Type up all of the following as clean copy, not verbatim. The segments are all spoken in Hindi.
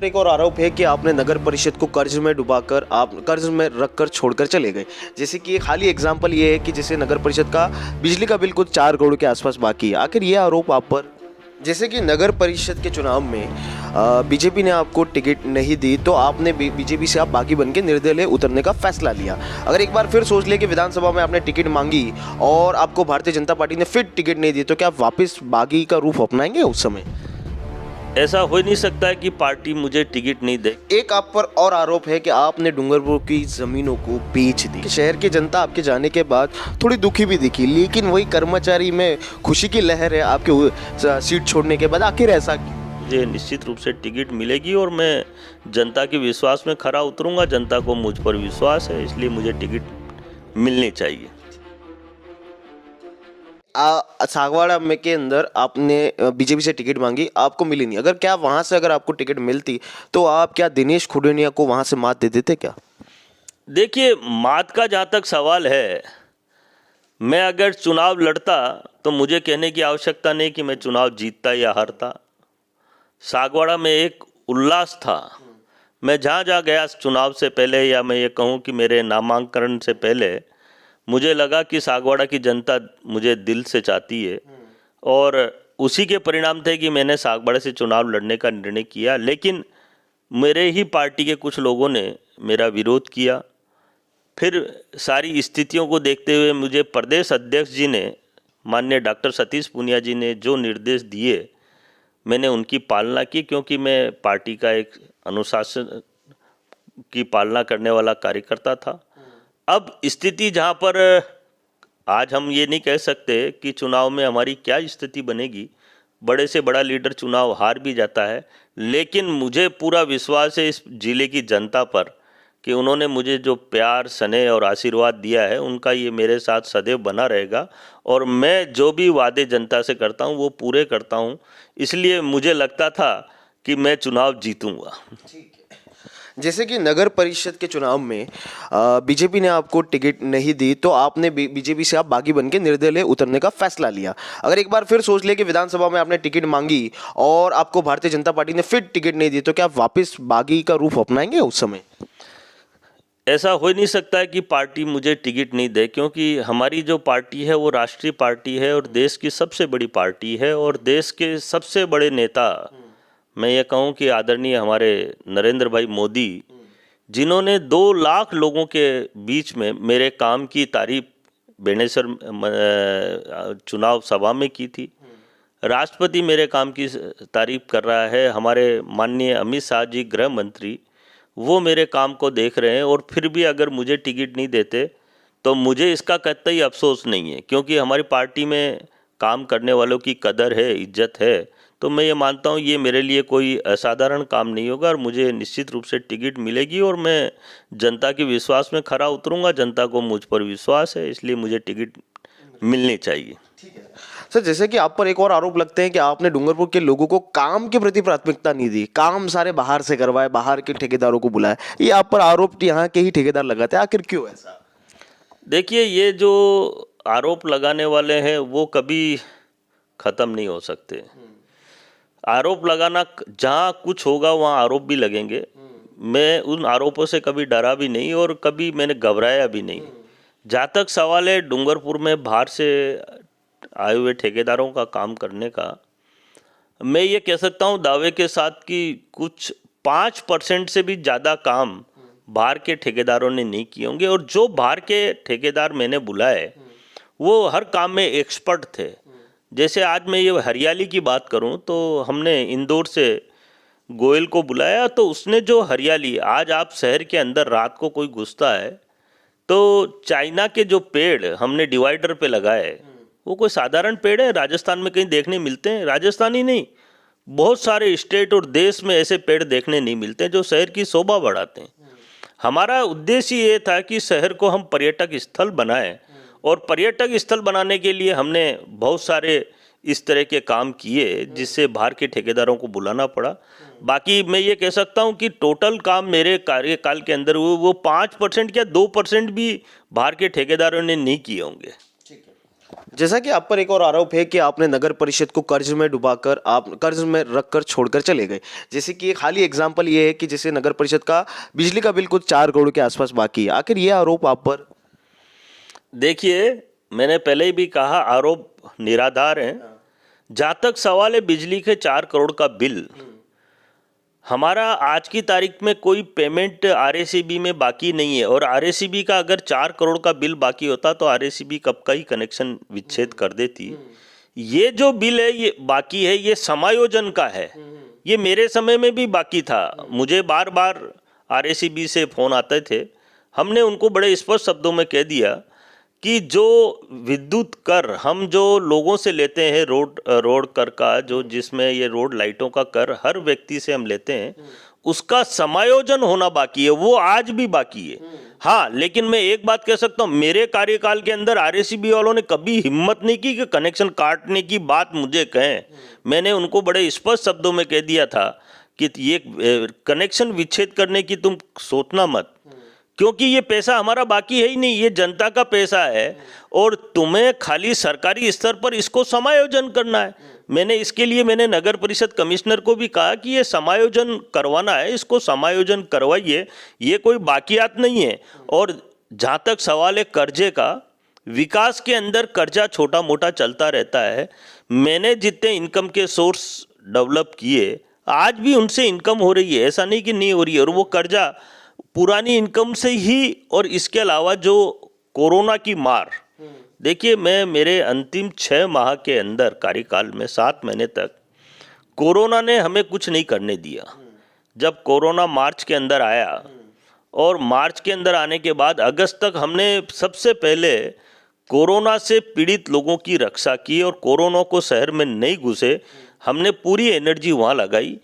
एक और आरोप है कि आपने नगर परिषद को कर्ज में डुबाकर आप कर्ज में रखकर छोड़कर चले गए। जैसे कि एक हाल ही एग्जांपल ये है कि जैसे नगर परिषद का बिजली का बिल कुछ 4 करोड़ के आसपास बाकी है। आखिर ये आरोप आप पर, जैसे कि नगर परिषद के चुनाव में बीजेपी ने आपको टिकट नहीं दी तो आपने बीजेपी से आप बागी बन के निर्दलीय उतरने का फैसला लिया। अगर एक बार फिर सोच ले कि विधानसभा में आपने टिकट मांगी और आपको भारतीय जनता पार्टी ने फिर टिकट नहीं दी तो क्या आप वापस बागी का रूप अपनाएंगे उस समय? ऐसा हो ही नहीं सकता है कि पार्टी मुझे टिकट नहीं दे। एक आप पर और आरोप है कि आपने डूंगरपुर की जमीनों को बेच दी। शहर की जनता आपके जाने के बाद थोड़ी दुखी भी दिखी, लेकिन वही कर्मचारी में खुशी की लहर है आपके सीट छोड़ने के बाद। आखिर ऐसा मुझे निश्चित रूप से टिकट मिलेगी और मैं जनता के विश्वास में खरा उतरूंगा। जनता को मुझ पर विश्वास है, इसलिए मुझे टिकट मिलनी चाहिए। सागवाड़ा में के अंदर आपने बीजेपी से टिकट मांगी, आपको मिली नहीं। अगर क्या वहां से अगर आपको टिकट मिलती तो आप क्या दिनेश खुडोनिया को वहां से मात दे देते क्या? देखिए, मात का जहाँ तक सवाल है, मैं अगर चुनाव लड़ता तो मुझे कहने की आवश्यकता नहीं कि मैं चुनाव जीतता या हारता। सागवाड़ा में एक उल्लास था। मैं जहाँ जहाँ गया चुनाव से पहले, या मैं ये कहूँ कि मेरे नामांकन से पहले, मुझे लगा कि सागवाड़ा की जनता मुझे दिल से चाहती है और उसी के परिणाम थे कि मैंने सागवाड़ा से चुनाव लड़ने का निर्णय किया। लेकिन मेरे ही पार्टी के कुछ लोगों ने मेरा विरोध किया। फिर सारी स्थितियों को देखते हुए मुझे प्रदेश अध्यक्ष जी ने, माननीय डॉक्टर सतीश पूनिया जी ने जो निर्देश दिए, मैंने उनकी पालना की, क्योंकि मैं पार्टी का एक अनुशासन की पालना करने वाला कार्यकर्ता था। अब स्थिति जहाँ पर आज हम ये नहीं कह सकते कि चुनाव में हमारी क्या स्थिति बनेगी। बड़े से बड़ा लीडर चुनाव हार भी जाता है, लेकिन मुझे पूरा विश्वास है इस जिले की जनता पर कि उन्होंने मुझे जो प्यार, स्नेह और आशीर्वाद दिया है, उनका ये मेरे साथ सदैव बना रहेगा और मैं जो भी वादे जनता से करता हूँ वो पूरे करता हूँ। इसलिए मुझे लगता था कि मैं चुनाव जीतूँगा। जैसे कि नगर परिषद के चुनाव में बीजेपी ने आपको टिकट नहीं दी तो आपने बीजेपी से आप बागी बन के निर्दलीय उतरने का फैसला लिया। अगर एक बार फिर सोच ले कि विधानसभा में आपने टिकट मांगी और आपको भारतीय जनता पार्टी ने फिर टिकट नहीं दी तो क्या आप वापस बागी का रूप अपनाएंगे उस समय? ऐसा हो ही नहीं सकता है कि पार्टी मुझे टिकट नहीं दे, क्योंकि हमारी जो पार्टी है वो राष्ट्रीय पार्टी है और देश की सबसे बड़ी पार्टी है और देश के सबसे बड़े नेता, मैं ये कहूँ कि आदरणीय हमारे नरेंद्र भाई मोदी, जिन्होंने 2 लाख लोगों के बीच में मेरे काम की तारीफ बेनेसर चुनाव सभा में की थी। राष्ट्रपति मेरे काम की तारीफ कर रहा है। हमारे माननीय अमित शाह जी, गृह मंत्री, वो मेरे काम को देख रहे हैं और फिर भी अगर मुझे टिकट नहीं देते तो मुझे इसका कतई अफसोस नहीं है, क्योंकि हमारी पार्टी में काम करने वालों की कदर है, इज्जत है। तो मैं ये मानता हूँ ये मेरे लिए कोई असाधारण काम नहीं होगा और मुझे निश्चित रूप से टिकट मिलेगी और मैं जनता के विश्वास में खरा उतरूंगा। जनता को मुझ पर विश्वास है, इसलिए मुझे टिकट मिलनी चाहिए। सर, जैसे कि आप पर एक और आरोप लगते हैं कि आपने डूंगरपुर के लोगों को काम के प्रति प्राथमिकता नहीं दी, काम सारे बाहर से करवाए, बाहर के ठेकेदारों को बुलाए। ये आप पर आरोप यहाँ के ही ठेकेदार लगाते हैं, आखिर क्यों ऐसा? देखिए, ये जो आरोप लगाने वाले हैं वो कभी ख़त्म नहीं हो सकते। आरोप लगाना, जहाँ कुछ होगा वहाँ आरोप भी लगेंगे। मैं उन आरोपों से कभी डरा भी नहीं और कभी मैंने घबराया भी नहीं। जहाँ तक सवाल है डूंगरपुर में बाहर से आए हुए ठेकेदारों का काम करने का, मैं ये कह सकता हूँ दावे के साथ कि कुछ 5% से भी ज़्यादा काम बाहर के ठेकेदारों ने नहीं किए होंगे और जो बाहर के ठेकेदार मैंने बुलाए वो हर काम में एक्सपर्ट थे। जैसे आज मैं ये हरियाली की बात करूं तो हमने इंदौर से गोयल को बुलाया, तो उसने जो हरियाली, आज आप शहर के अंदर रात को कोई घुसता है तो चाइना के जो पेड़ हमने डिवाइडर पे लगाए, वो कोई साधारण पेड़ है? राजस्थान में कहीं देखने मिलते हैं? राजस्थान ही नहीं, बहुत सारे स्टेट और देश में ऐसे पेड़ देखने नहीं मिलते जो शहर की शोभा बढ़ाते हैं। हमारा उद्देश्य ये था कि शहर को हम पर्यटक स्थल बनाएं और पर्यटक स्थल बनाने के लिए हमने बहुत सारे इस तरह के काम किए जिससे बाहर के ठेकेदारों को बुलाना पड़ा। बाकी मैं ये कह सकता हूँ कि टोटल काम मेरे कार्यकाल के अंदर वो 5% या 2% भी बाहर के ठेकेदारों ने नहीं किए होंगे। जैसा कि आप पर एक और आरोप है कि आपने नगर परिषद को कर्ज में डुबाकर आप कर्ज में रखकर छोड़कर चले गए। जैसे कि एक हाल ही एग्जांपल ये है कि जैसे नगर परिषद का बिजली का बिल कुछ 4 करोड़ के आसपास बाकी है। आखिर ये आरोप आप पर? देखिए, मैंने पहले ही भी कहा, आरोप निराधार हैं। जहाँ तक सवाल है बिजली के 4 करोड़ का बिल, हमारा आज की तारीख में कोई पेमेंट आरएसीबी में बाकी नहीं है। और आरएसीबी का अगर 4 करोड़ का बिल बाकी होता तो आरएसीबी कब का ही कनेक्शन विच्छेद कर देती। ये जो बिल है ये बाकी है, ये समायोजन का है। ये मेरे समय में भी बाकी था। मुझे बार बार आरएसीबी से फ़ोन आते थे। हमने उनको बड़े स्पष्ट शब्दों में कह दिया कि जो विद्युत कर हम जो लोगों से लेते हैं, रोड कर का, जो जिसमें ये रोड लाइटों का कर हर व्यक्ति से हम लेते हैं, उसका समायोजन होना बाकी है। वो आज भी बाकी है। हाँ, लेकिन मैं एक बात कह सकता हूँ, मेरे कार्यकाल के अंदर आरएसीबी वालों ने कभी हिम्मत नहीं की कि कनेक्शन काटने की बात मुझे कहें। मैंने उनको बड़े स्पष्ट शब्दों में कह दिया था कि ये कनेक्शन विच्छेद करने की तुम सोचना मत, क्योंकि ये पैसा हमारा बाकी है ही नहीं, ये जनता का पैसा है और तुम्हें खाली सरकारी स्तर पर इसको समायोजन करना है। मैंने नगर परिषद कमिश्नर को भी कहा कि ये समायोजन करवाना है, इसको समायोजन करवाइए, ये कोई बाकियात नहीं है। और जहाँ तक सवाल है कर्जे का, विकास के अंदर कर्जा छोटा मोटा चलता रहता है। मैंने जितने इनकम के सोर्स डेवलप किए, आज भी उनसे इनकम हो रही है, ऐसा नहीं कि नहीं हो रही है। और वो कर्जा पुरानी इनकम से ही, और इसके अलावा जो कोरोना की मार, देखिए मैं मेरे अंतिम 6 माह के अंदर कार्यकाल में 7 महीने तक कोरोना ने हमें कुछ नहीं करने दिया। जब कोरोना मार्च के अंदर आया और मार्च के अंदर आने के बाद अगस्त तक हमने सबसे पहले कोरोना से पीड़ित लोगों की रक्षा की और कोरोना को शहर में नहीं घुसे, हमने पूरी एनर्जी वहाँ लगाई।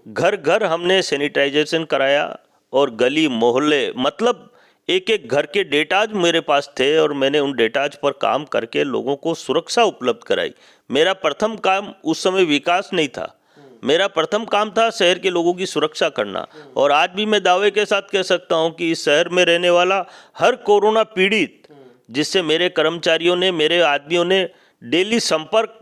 घर घर हमने सैनिटाइजेशन कराया और गली मोहल्ले, मतलब एक एक घर के डेटाज मेरे पास थे और मैंने उन डेटाज पर काम करके लोगों को सुरक्षा उपलब्ध कराई। मेरा प्रथम काम उस समय विकास नहीं था, मेरा प्रथम काम था शहर के लोगों की सुरक्षा करना। और आज भी मैं दावे के साथ कह सकता हूं कि इस शहर में रहने वाला हर कोरोना पीड़ित, जिससे मेरे कर्मचारियों ने, मेरे आदमियों ने डेली संपर्क,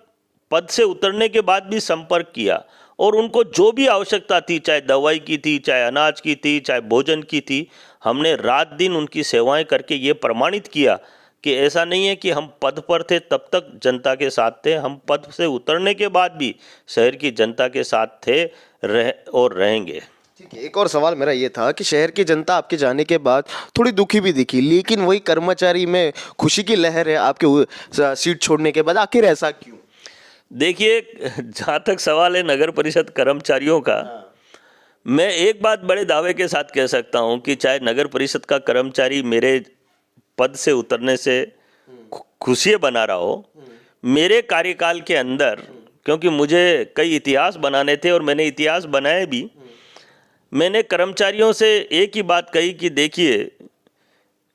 पद से उतरने के बाद भी संपर्क किया और उनको जो भी आवश्यकता थी, चाहे दवाई की थी, चाहे अनाज की थी, चाहे भोजन की थी, हमने रात दिन उनकी सेवाएं करके ये प्रमाणित किया कि ऐसा नहीं है कि हम पद पर थे तब तक जनता के साथ थे, हम पद से उतरने के बाद भी शहर की जनता के साथ थे और रहेंगे। ठीक है, एक और सवाल मेरा ये था कि शहर की जनता आपके जाने के बाद थोड़ी दुखी भी दिखी, लेकिन वही कर्मचारी में खुशी की लहर है आपके सीट छोड़ने के बाद। आखिर ऐसा क्यों? देखिए, जहाँ तक सवाल है नगर परिषद कर्मचारियों का, मैं एक बात बड़े दावे के साथ कह सकता हूँ कि चाहे नगर परिषद का कर्मचारी मेरे पद से उतरने से खुशियाँ बना रहा हो, मेरे कार्यकाल के अंदर, क्योंकि मुझे कई इतिहास बनाने थे और मैंने इतिहास बनाए भी, मैंने कर्मचारियों से एक ही बात कही कि देखिए,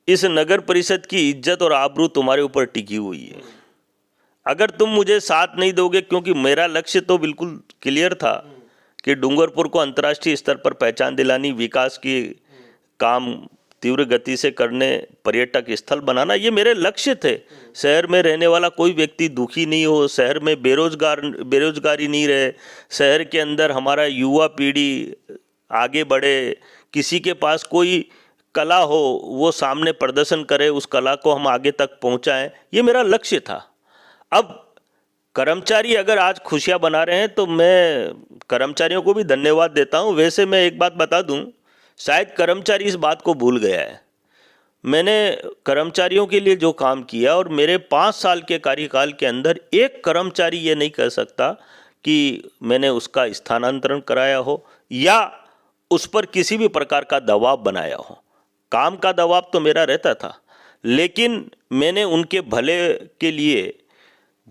इस नगर परिषद की इज्जत और आबरू तुम्हारे ऊपर टिकी हुई है। अगर तुम मुझे साथ नहीं दोगे, क्योंकि मेरा लक्ष्य तो बिल्कुल क्लियर था कि डूंगरपुर को अंतर्राष्ट्रीय स्तर पर पहचान दिलानी, विकास की काम तीव्र गति से करने, पर्यटक स्थल बनाना, ये मेरे लक्ष्य थे। शहर में रहने वाला कोई व्यक्ति दुखी नहीं हो, शहर में बेरोजगारी नहीं रहे, शहर के अंदर हमारा युवा पीढ़ी आगे बढ़े, किसी के पास कोई कला हो वो सामने प्रदर्शन करे, उस कला को हम आगे तक पहुंचाएं, ये मेरा लक्ष्य था। अब कर्मचारी अगर आज खुशियां बना रहे हैं तो मैं कर्मचारियों को भी धन्यवाद देता हूं। वैसे मैं एक बात बता दूं, शायद कर्मचारी इस बात को भूल गया है। मैंने कर्मचारियों के लिए जो काम किया, और मेरे 5 साल के कार्यकाल के अंदर एक कर्मचारी ये नहीं कह सकता कि मैंने उसका स्थानांतरण कराया हो या उस पर किसी भी प्रकार का दबाव बनाया हो। काम का दबाव तो मेरा रहता था, लेकिन मैंने उनके भले के लिए,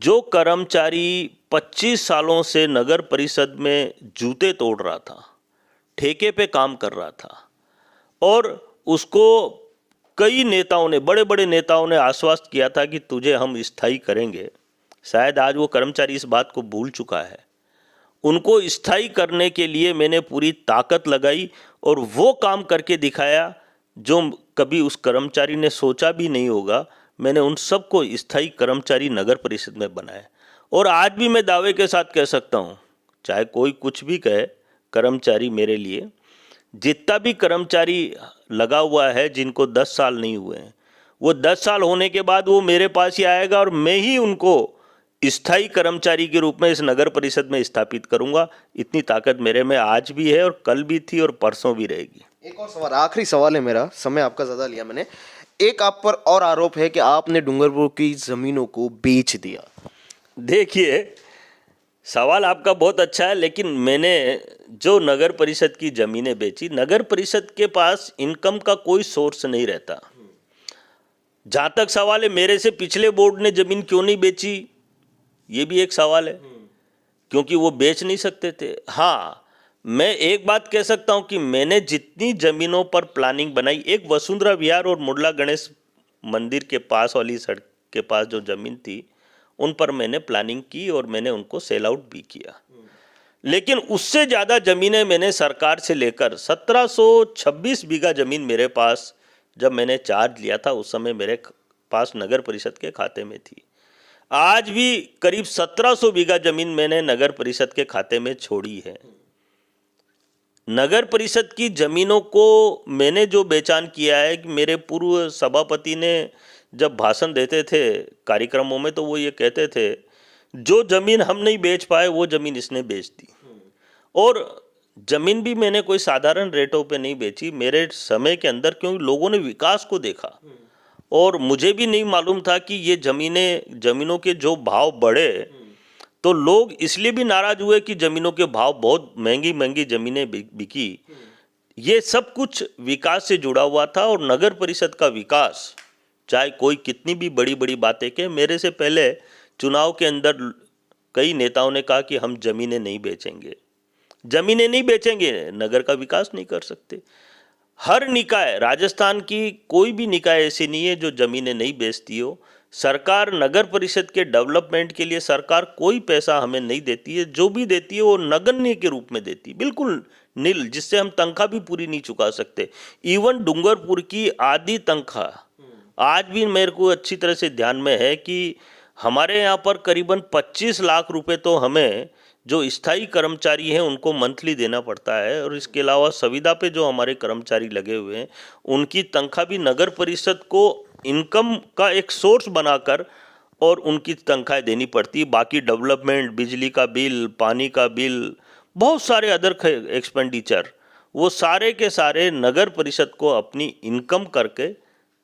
जो कर्मचारी 25 सालों से नगर परिषद में जूते तोड़ रहा था, ठेके पे काम कर रहा था, और उसको कई नेताओं ने, बड़े बड़े नेताओं ने आश्वस्त किया था कि तुझे हम स्थायी करेंगे, शायद आज वो कर्मचारी इस बात को भूल चुका है। उनको स्थायी करने के लिए मैंने पूरी ताकत लगाई और वो काम करके दिखाया जो कभी उस कर्मचारी ने सोचा भी नहीं होगा। मैंने उन सबको स्थायी कर्मचारी नगर परिषद में बनाया। और आज भी मैं दावे के साथ कह सकता हूँ, चाहे कोई कुछ भी कहे, कर्मचारी मेरे लिए, जितना भी कर्मचारी लगा हुआ है जिनको 10 साल नहीं हुए हैं, वो 10 साल होने के बाद वो मेरे पास ही आएगा और मैं ही उनको स्थायी कर्मचारी के रूप में इस नगर परिषद में स्थापित करूंगा। इतनी ताकत मेरे में आज भी है और कल भी थी और परसों भी रहेगी। एक और सवाल, आखिरी सवाल है मेरा, समय आपका ज़्यादा लिया मैंने। एक आप पर और आरोप है कि आपने डूंगरपुर की ज़मीनों को बेच दिया। देखिए, सवाल आपका बहुत अच्छा है, लेकिन मैंने जो नगर परिषद की ज़मीनें बेची, नगर परिषद के पास इनकम का कोई सोर्स नहीं रहता। जहाँ तक सवाल है मेरे से पिछले बोर्ड ने ज़मीन क्यों नहीं बेची, ये भी एक सवाल है, क्योंकि वो बेच नहीं सकते थे। हाँ, मैं एक बात कह सकता हूँ कि मैंने जितनी ज़मीनों पर प्लानिंग बनाई, एक वसुंधरा विहार और मुडला गणेश मंदिर के पास वाली सड़क के पास जो ज़मीन थी, उन पर मैंने प्लानिंग की और मैंने उनको सेल आउट भी किया। लेकिन उससे ज़्यादा ज़मीनें मैंने सरकार से लेकर 1726 बीघा ज़मीन मेरे पास, जब मैंने चार्ज लिया था उस समय मेरे पास नगर परिषद के खाते में थी। आज भी करीब 1700 बीघा ज़मीन मैंने नगर परिषद के खाते में छोड़ी है। नगर परिषद की ज़मीनों को मैंने जो बेचान किया है कि मेरे पूर्व सभापति ने जब भाषण देते थे कार्यक्रमों में, तो वो ये कहते थे, जो ज़मीन हम नहीं बेच पाए वो ज़मीन इसने बेच दी। और ज़मीन भी मैंने कोई साधारण रेटों पे नहीं बेची मेरे समय के अंदर, क्योंकि लोगों ने विकास को देखा और मुझे भी नहीं मालूम था कि ये ज़मीनों के जो भाव बढ़े, तो लोग इसलिए भी नाराज़ हुए कि ज़मीनों के भाव बहुत महंगी महंगी ज़मीनें बिकी। ये सब कुछ विकास से जुड़ा हुआ था और नगर परिषद का विकास, चाहे कोई कितनी भी बड़ी बड़ी बातें कहे, मेरे से पहले चुनाव के अंदर कई नेताओं ने कहा कि हम ज़मीनें नहीं बेचेंगे, ज़मीनें नहीं बेचेंगे, नगर का विकास नहीं कर सकते। हर निकाय, राजस्थान की कोई भी निकाय ऐसी नहीं है जो ज़मीनें नहीं बेचती हो। सरकार नगर परिषद के डेवलपमेंट के लिए सरकार कोई पैसा हमें नहीं देती है, जो भी देती है वो नगण्य के रूप में देती है, बिल्कुल नील, जिससे हम तनख्वाह भी पूरी नहीं चुका सकते। इवन डूंगरपुर की आधी तनख्वाह आज भी मेरे को अच्छी तरह से ध्यान में है कि हमारे यहाँ पर करीबन 25 लाख रुपए तो हमें जो स्थायी कर्मचारी हैं उनको मंथली देना पड़ता है, और इसके अलावा संविदा पे जो हमारे कर्मचारी लगे हुए हैं उनकी तनख्वाह भी नगर परिषद को इनकम का एक सोर्स बनाकर और उनकी तनख्वाहें देनी पड़ती है। बाकी डेवलपमेंट, बिजली का बिल, पानी का बिल, बहुत सारे अदर एक्सपेंडिचर, वो सारे के सारे नगर परिषद को अपनी इनकम करके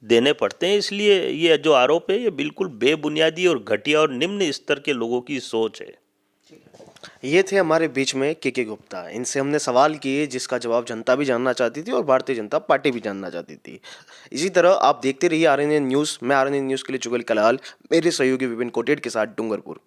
देने पड़ते हैं। इसलिए ये जो आरोप है ये बिल्कुल बेबुनियादी और घटिया और निम्न स्तर के लोगों की सोच है। ये थे हमारे बीच में के गुप्ता। इनसे हमने सवाल किए जिसका जवाब जनता भी जानना चाहती थी और भारतीय जनता पार्टी भी जानना चाहती थी। इसी तरह आप देखते रहिए RNN न्यूज़। मैं RNN न्यूज़ के लिए जुगल कलाल, मेरे सहयोगी विपिन कोटेड के साथ डूंगरपुर।